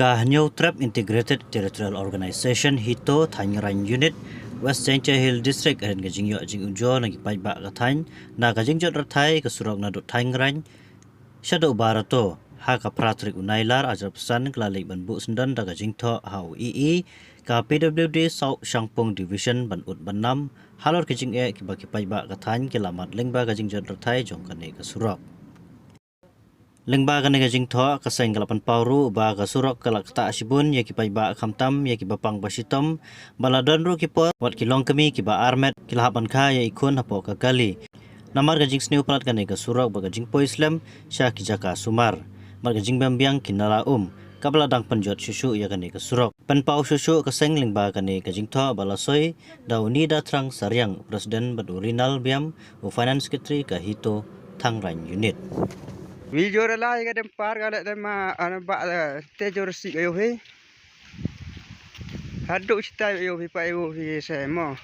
Ka New Trap Integrated Territorial Organization Hito Thangran Unit West Sencha Hill District and Gajing Yo Jing Ujo nagi pai ba Gathang na Gajing Jot Rathai ke surok na dot Thangran Shadow Barato ha ka pratrik unailar ajar pesan kelalik ban bu sendan da Gajing Tho hau ii ka PWD South Shangpong Division ban ut ban nam halor Gajing e ki ba ki pai ba Gathang ke lamat lengba Gajing Jot Rathai jong kane ke surok Lengba kan Gajing Tho kaseng kalapan pauru ba ka surok kalak ta asibun ya ki pai ba khamtam ya ki bapang basitom baladon ru ki pot wat ki long kami ki ba armet ki lahapan kha ya ikun hapo ka kali namar Gajing sneu plat kan ka surok ba Gajing po Islam sya ki jaka sumar mar Gajing bambiang kinala kabla dang penjot susu ya kan ka surok pen pau susu kaseng lengba kan Gajing Tho balasoi dauni da trang saryang presiden badurinal biam u finance secretary ka Hito Thangran Unit Video la ga dem par ga dem ma ana ba te jor si yo he hadu sta yo he pa yo he se mo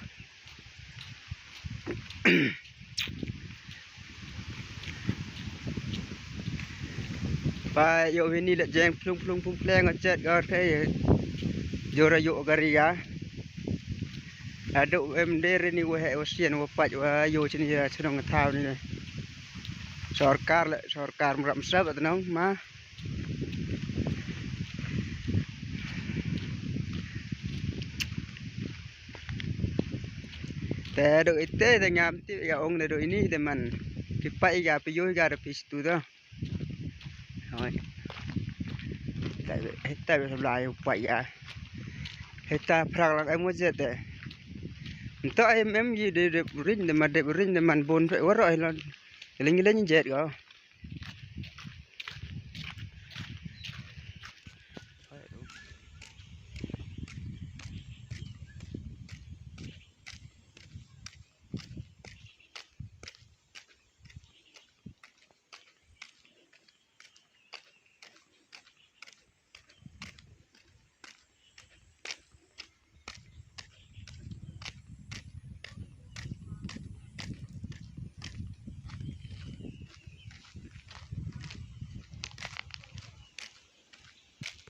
pa yo he ni le jeng plung pleng chet ga the jor yo garia hadu em de ni wo he osien wo pa yo chini ya chong thau ni Sarkar meram sab atau ma te do ite de ngam ti ya ong de do ini de man kipai ga piyo ga de pistu do rồi tại vì lại vậy à hết ta phật là em muốn giết de to em gì de rin de mà de rin de man bon phải quá rồi là lên lên giết rồi